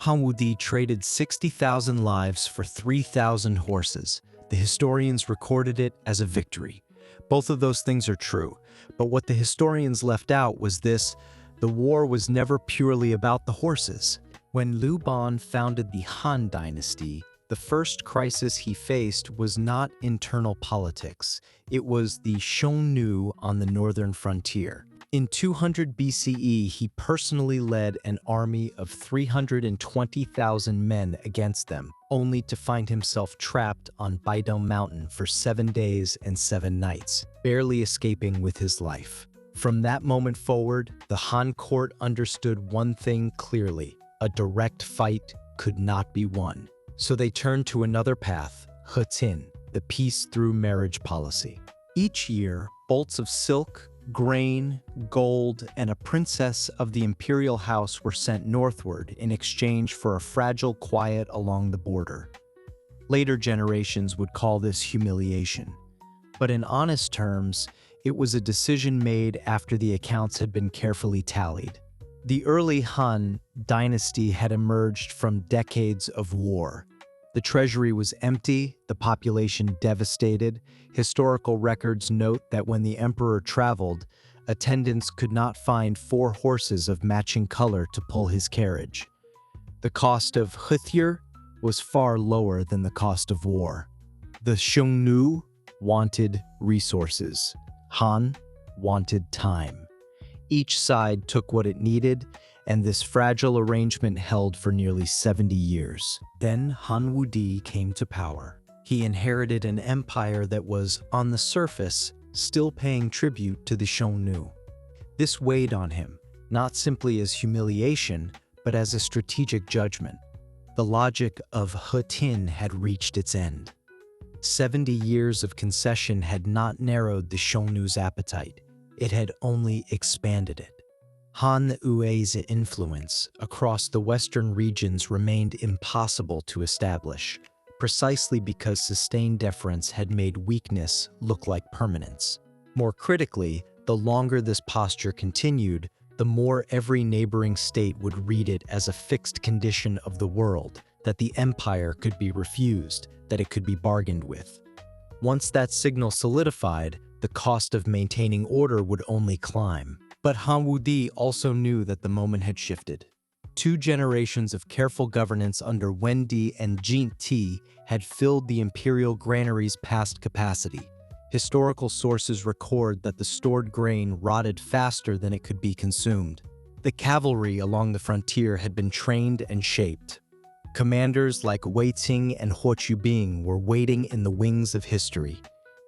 Han Wudi traded 60,000 lives for 3,000 horses. The historians recorded it as a victory. Both of those things are true, but what the historians left out was this: the war was never purely about the horses. When Liu Ban founded the Han dynasty, the first crisis he faced was not internal politics. It was the Xiongnu on the northern frontier. In 200 BCE, he personally led an army of 320,000 men against them, only to find himself trapped on Baidong Mountain for 7 days and 7 nights, barely escaping with his life. From that moment forward, the Han court understood one thing clearly: a direct fight could not be won. So they turned to another path, Hetin, the peace through marriage policy. Each year, bolts of silk, grain, gold, and a princess of the imperial house were sent northward in exchange for a fragile quiet along the border. Later generations would call this humiliation. But in honest terms, it was a decision made after the accounts had been carefully tallied. The early Han dynasty had emerged from decades of war. The treasury was empty, the population devastated. Historical records note that when the emperor traveled, attendants could not find 4 horses of matching color to pull his carriage. The cost of Hetir was far lower than the cost of war. The Xiongnu wanted resources. Han wanted time. Each side took what it needed, and this fragile arrangement held for nearly 70 years. Then Han Wudi came to power. He inherited an empire that was, on the surface, still paying tribute to the Xiongnu. This weighed on him, not simply as humiliation, but as a strategic judgment. The logic of Hetin had reached its end. 70 years of concession had not narrowed the Xiongnu's appetite. It had only expanded it. Han Yue's influence across the western regions remained impossible to establish, precisely because sustained deference had made weakness look like permanence. More critically, the longer this posture continued, the more every neighboring state would read it as a fixed condition of the world, that the empire could be refused, that it could be bargained with. Once that signal solidified, the cost of maintaining order would only climb. But Han Wudi also knew that the moment had shifted. 2 generations of careful governance under Wendi and Jin Ti had filled the imperial granaries past capacity. Historical sources record that the stored grain rotted faster than it could be consumed. The cavalry along the frontier had been trained and shaped. Commanders like Wei Qing and Huo Qubing were waiting in the wings of history.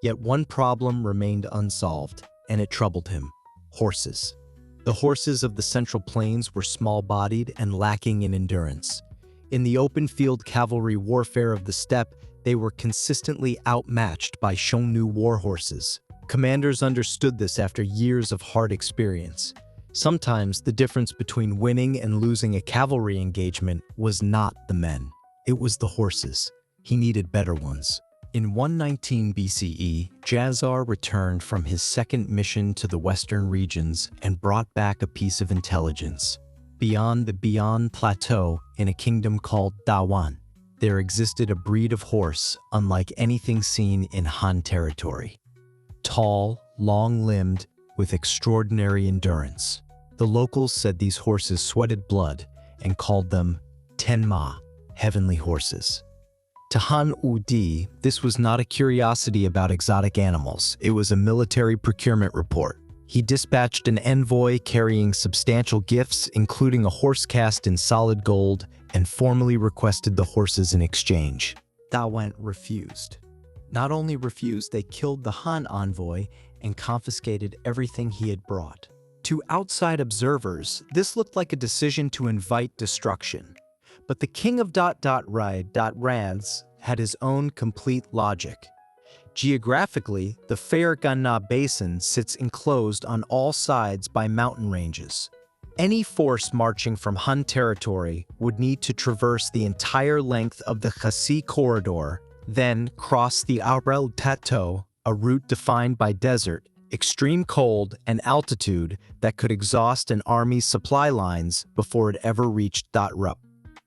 Yet one problem remained unsolved, and it troubled him: horses. The horses of the Central Plains were small-bodied and lacking in endurance. In the open-field cavalry warfare of the steppe, they were consistently outmatched by Xiongnu war horses. Commanders understood this after years of hard experience. Sometimes the difference between winning and losing a cavalry engagement was not the men. It was the horses. He needed better ones. In 119 BCE, Jazar returned from his second mission to the western regions and brought back a piece of intelligence. Beyond the Bian Plateau, in a kingdom called Dayuan, there existed a breed of horse unlike anything seen in Han territory. Tall, long-limbed, with extraordinary endurance. The locals said these horses sweated blood and called them Tenma, heavenly horses. To Han Wudi, this was not a curiosity about exotic animals. It was a military procurement report. He dispatched an envoy carrying substantial gifts, including a horse cast in solid gold, and formally requested the horses in exchange. Dayuan refused. Not only refused, they killed the Han envoy and confiscated everything he had brought. To outside observers, this looked like a decision to invite destruction. But the king of Rans had his own complete logic. Geographically, the Fergana Basin sits enclosed on all sides by mountain ranges. Any force marching from Han territory would need to traverse the entire length of the Khasi corridor, then cross the Aurel Plateau, a route defined by desert, extreme cold, and altitude that could exhaust an army's supply lines before it ever reached Rup.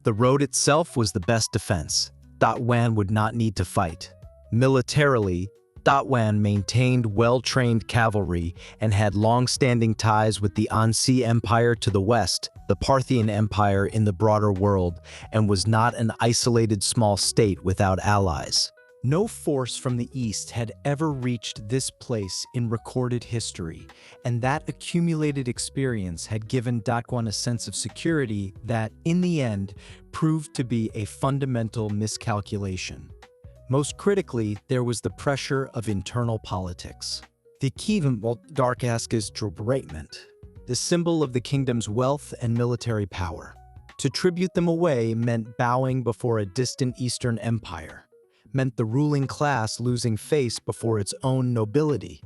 The road itself was the best defense. Dayuan would not need to fight. Militarily, Dayuan maintained well-trained cavalry and had long-standing ties with the Ansi Empire to the west, the Parthian Empire in the broader world, and was not an isolated small state without allies. No force from the east had ever reached this place in recorded history, and that accumulated experience had given Dayuan a sense of security that, in the end, proved to be a fundamental miscalculation. Most critically, there was the pressure of internal politics. The Kievan Darkaskas Drobratement, the symbol of the kingdom's wealth and military power. To tribute them away meant bowing before a distant Eastern empire, meant the ruling class losing face before its own nobility,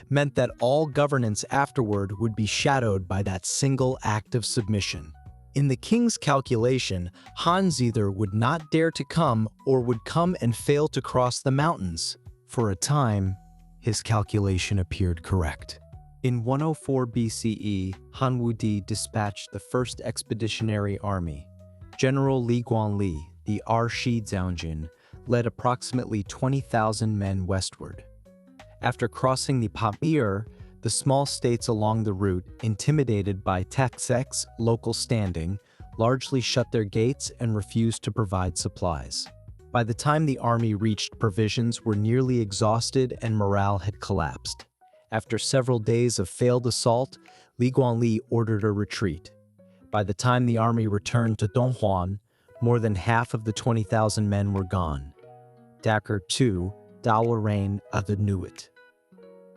meant that all governance afterward would be shadowed by that single act of submission. In the king's calculation, Hans either would not dare to come or would come and fail to cross the mountains. For a time, his calculation appeared correct. In 104 BCE, Han Wudi dispatched the first expeditionary army. General Li Guanli, the Shi Zhaojin, led approximately 20,000 men westward. After crossing the Pamir, the small states along the route, intimidated by Taksek's local standing, largely shut their gates and refused to provide supplies. By the time the army reached, provisions were nearly exhausted and morale had collapsed. After several days of failed assault, Li Guanli ordered a retreat. By the time the army returned to Donghuan, more than half of the 20,000 men were gone. Dakar II, Dawa reign of the Nuit.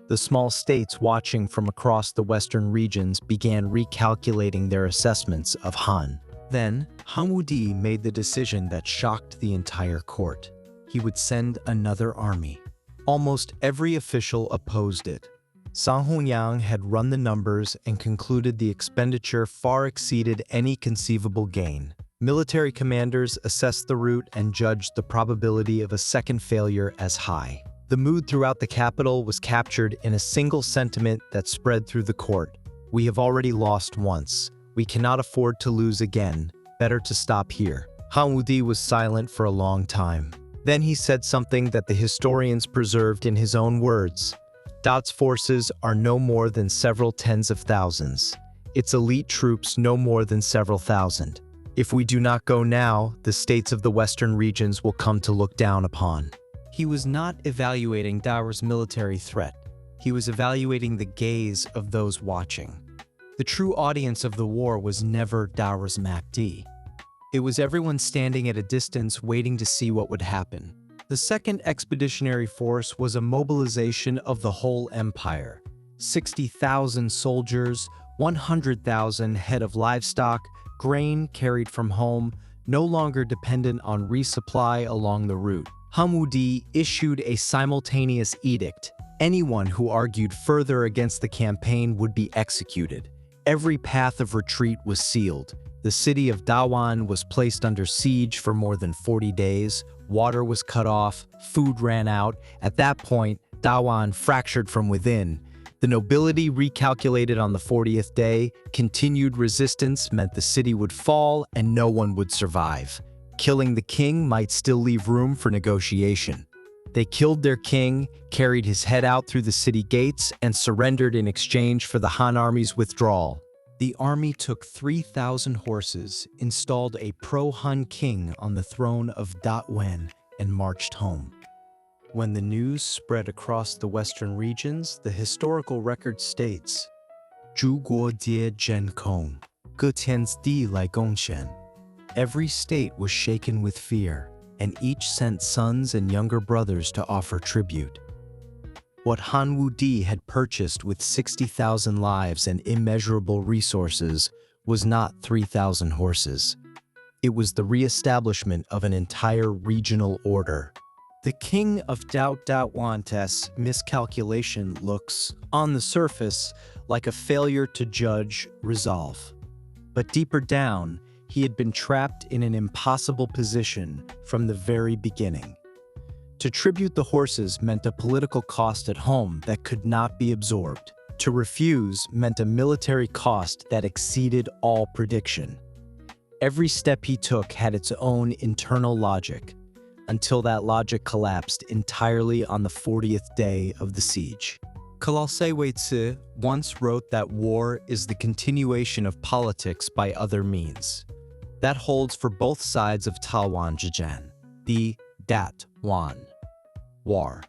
The small states watching from across the western regions began recalculating their assessments of Han. Then, Han Wudi made the decision that shocked the entire court. He would send another army. Almost every official opposed it. Sang Hongyang had run the numbers and concluded the expenditure far exceeded any conceivable gain. Military commanders assessed the route and judged the probability of a second failure as high. The mood throughout the capital was captured in a single sentiment that spread through the court. We have already lost once. We cannot afford to lose again. Better to stop here. Han Wudi was silent for a long time. Then he said something that the historians preserved in his own words. Da's forces are no more than several tens of thousands. Its elite troops no more than several thousand. If we do not go now, the states of the western regions will come to look down upon. He was not evaluating Dawar's military threat. He was evaluating the gaze of those watching. The true audience of the war was never Dawar's MacD. It was everyone standing at a distance waiting to see what would happen. The second expeditionary force was a mobilization of the whole empire. 60,000 soldiers, 100,000 head of livestock, grain carried from home, no longer dependent on resupply along the route. Han Wudi issued a simultaneous edict. Anyone who argued further against the campaign would be executed. Every path of retreat was sealed. The city of Dayuan was placed under siege for more than 40 days. Water was cut off, food ran out. At that point, Dayuan fractured from within. The nobility recalculated on the 40th day. Continued resistance meant the city would fall and no one would survive. Killing the king might still leave room for negotiation. They killed their king, carried his head out through the city gates, and surrendered in exchange for the Han army's withdrawal. The army took 3,000 horses, installed a pro-Han king on the throne of Dayuan, and marched home. When the news spread across the western regions, the historical record states, 诸国皆震恐，各天地来攻陷. Every state was shaken with fear, and each sent sons and younger brothers to offer tribute. What Han Wudi had purchased with 60,000 lives and immeasurable resources was not 3,000 horses. It was the re-establishment of an entire regional order. The king of Dayuan's miscalculation looks, on the surface, like a failure to judge, resolve. But deeper down, he had been trapped in an impossible position from the very beginning. To tribute the horses meant a political cost at home that could not be absorbed. To refuse meant a military cost that exceeded all prediction. Every step he took had its own internal logic, until that logic collapsed entirely on the 40th day of the siege. Kalalse Weitsi once wrote that war is the continuation of politics by other means. That holds for both sides of Tawan Jajan, the Datwan War.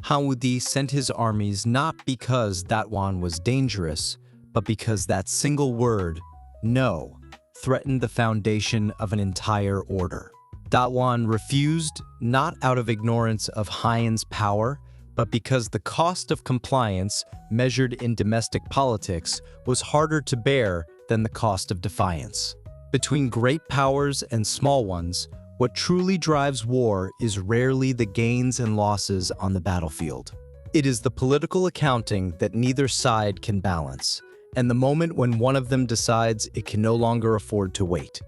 Hawudi sent his armies not because Datwan was dangerous, but because that single word, no, threatened the foundation of an entire order. Datwan refused, not out of ignorance of Hyan's power, but because the cost of compliance, measured in domestic politics, was harder to bear than the cost of defiance. Between great powers and small ones, what truly drives war is rarely the gains and losses on the battlefield. It is the political accounting that neither side can balance, and the moment when one of them decides it can no longer afford to wait.